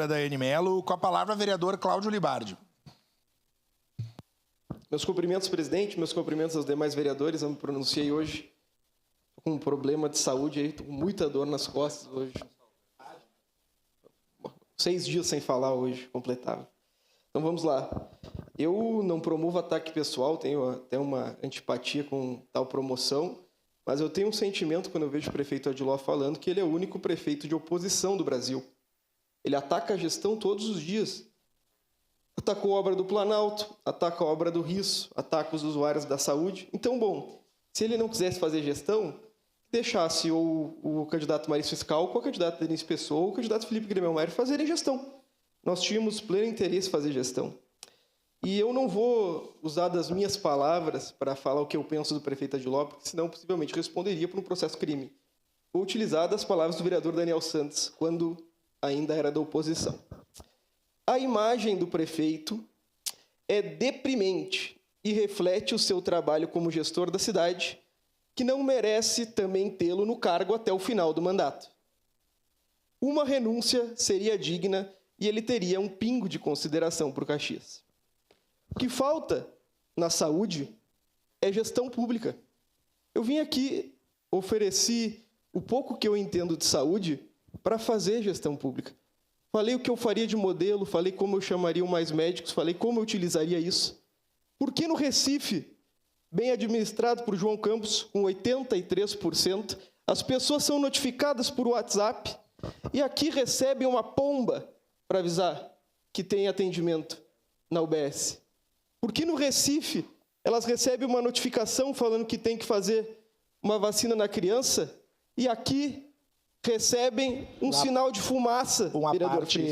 Daiane Mello. Com a palavra, vereador Cláudio Libardi. Meus cumprimentos, presidente, meus cumprimentos aos demais vereadores. Eu me pronunciei hoje com um problema de saúde, estou com muita dor nas costas hoje. 6 dias sem falar hoje, completava. Então vamos lá. Eu não promovo ataque pessoal, tenho até uma antipatia com tal promoção, mas eu tenho um sentimento quando eu vejo o prefeito Adiló falando que ele é o único prefeito de oposição do Brasil. Ele ataca a gestão todos os dias. Atacou a obra do Planalto, ataca a obra do Risso, ataca os usuários da saúde. Então, bom, se ele não quisesse fazer gestão, deixasse o candidato Maurício Fiscal com o candidato Denis Pessoa ou o candidato Felipe Grimelmaier fazerem gestão. Nós tínhamos pleno interesse em fazer gestão. E eu não vou usar das minhas palavras para falar o que eu penso do prefeito Adiló, porque senão possivelmente responderia por um processo crime. Vou utilizar das palavras do vereador Daniel Santos, quando ainda era da oposição. A imagem do prefeito é deprimente e reflete o seu trabalho como gestor da cidade, que não merece também tê-lo no cargo até o final do mandato. Uma renúncia seria digna e ele teria um pingo de consideração por Caxias. O que falta na saúde é gestão pública. Eu vim aqui, ofereci o pouco que eu entendo de saúde para fazer gestão pública. Falei o que eu faria de modelo, falei como eu chamaria mais médicos, falei como eu utilizaria isso. Por que no Recife, bem administrado por João Campos, com 83%, as pessoas são notificadas por WhatsApp e aqui recebem uma pomba para avisar que tem atendimento na UBS? Por que no Recife elas recebem uma notificação falando que tem que fazer uma vacina na criança e aqui recebem um sinal de fumaça,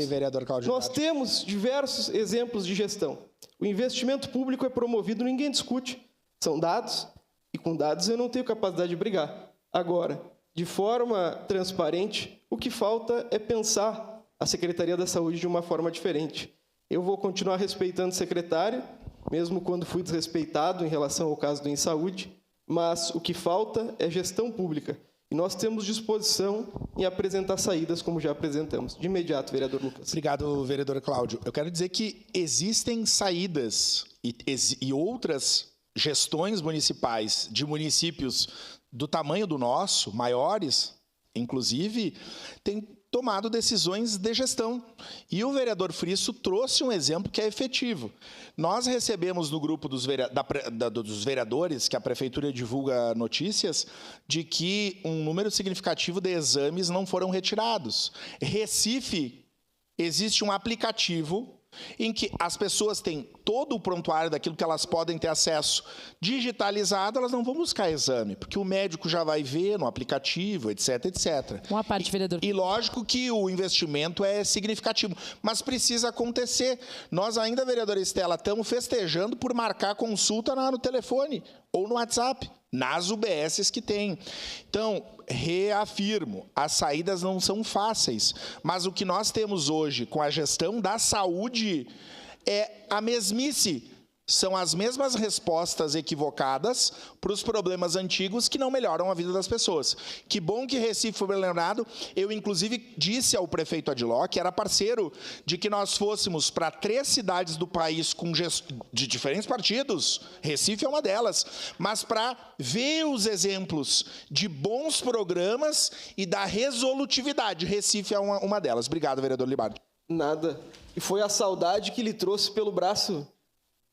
vereador Cláudio. Nós temos diversos exemplos de gestão. O investimento público é promovido, ninguém discute. São dados, e com dados eu não tenho capacidade de brigar. Agora, de forma transparente, o que falta é pensar a Secretaria da Saúde de uma forma diferente. Eu vou continuar respeitando o secretário, mesmo quando fui desrespeitado em relação ao caso do InSaúde, mas o que falta é gestão pública. E nós temos disposição em apresentar saídas, como já apresentamos. De imediato, vereador Lucas. Obrigado, vereador Cláudio. Eu quero dizer que existem saídas e outras gestões municipais de municípios do tamanho do nosso, maiores, inclusive, têm tomado decisões de gestão. E o vereador Frisso trouxe um exemplo que é efetivo. Nós recebemos no grupo dos vereadores, que a Prefeitura divulga notícias, de que um número significativo de exames não foram retirados. Recife, existe um aplicativo em que as pessoas têm todo o prontuário daquilo que elas podem ter acesso digitalizado, elas não vão buscar exame, porque o médico já vai ver no aplicativo, etc, etc. Uma parte, vereador. E lógico que o investimento é significativo, mas precisa acontecer. Nós ainda, vereadora Estela, estamos festejando por marcar consulta no telefone ou no WhatsApp, nas UBSs que tem. Então, reafirmo, as saídas não são fáceis, mas o que nós temos hoje com a gestão da saúde é a mesmice. São as mesmas respostas equivocadas para os problemas antigos que não melhoram a vida das pessoas. Que bom que Recife foi bem lembrado. Eu, inclusive, disse ao prefeito Adiló, que era parceiro, de que nós fôssemos para 3 cidades do país de diferentes partidos, Recife é uma delas, mas para ver os exemplos de bons programas e da resolutividade. Recife é uma delas. Obrigado, vereador Libardi. Nada. E foi a saudade que lhe trouxe pelo braço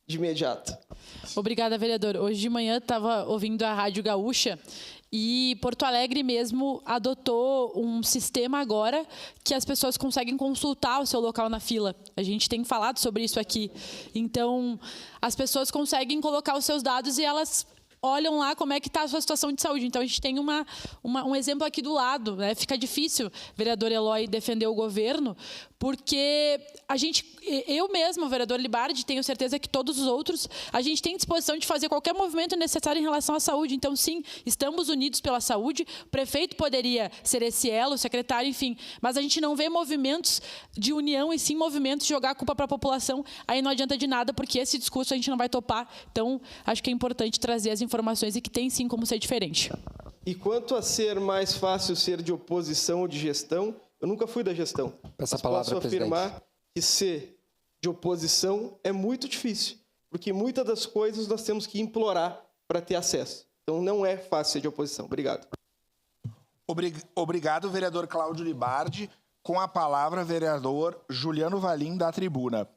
de imediato. Obrigada, vereador. Hoje de manhã estava ouvindo a Rádio Gaúcha e Porto Alegre mesmo adotou um sistema agora que as pessoas conseguem consultar o seu local na fila. A gente tem falado sobre isso aqui. Então, as pessoas conseguem colocar os seus dados e elas olham lá como é que está a sua situação de saúde. Então, a gente tem um exemplo aqui do lado, né? Fica difícil, vereador Eloy, defender o governo, porque eu mesmo, vereador Libardi, tenho certeza que todos os outros, a gente tem disposição de fazer qualquer movimento necessário em relação à saúde. Então, sim, estamos unidos pela saúde, o prefeito poderia ser esse elo, o secretário, enfim, mas a gente não vê movimentos de união e sim movimentos de jogar a culpa para a população, aí não adianta de nada, porque esse discurso a gente não vai topar. Então, acho que é importante trazer as informações e que tem sim como ser diferente. E quanto a ser mais fácil ser de oposição ou de gestão, Eu nunca fui da gestão. Essa Mas palavra, posso afirmar que ser de oposição é muito difícil, porque muitas das coisas nós temos que implorar para ter acesso. Então não é fácil ser de oposição. Obrigado. Obrigado, vereador Cláudio Libardi. Com a palavra, vereador Juliano Valim, da tribuna.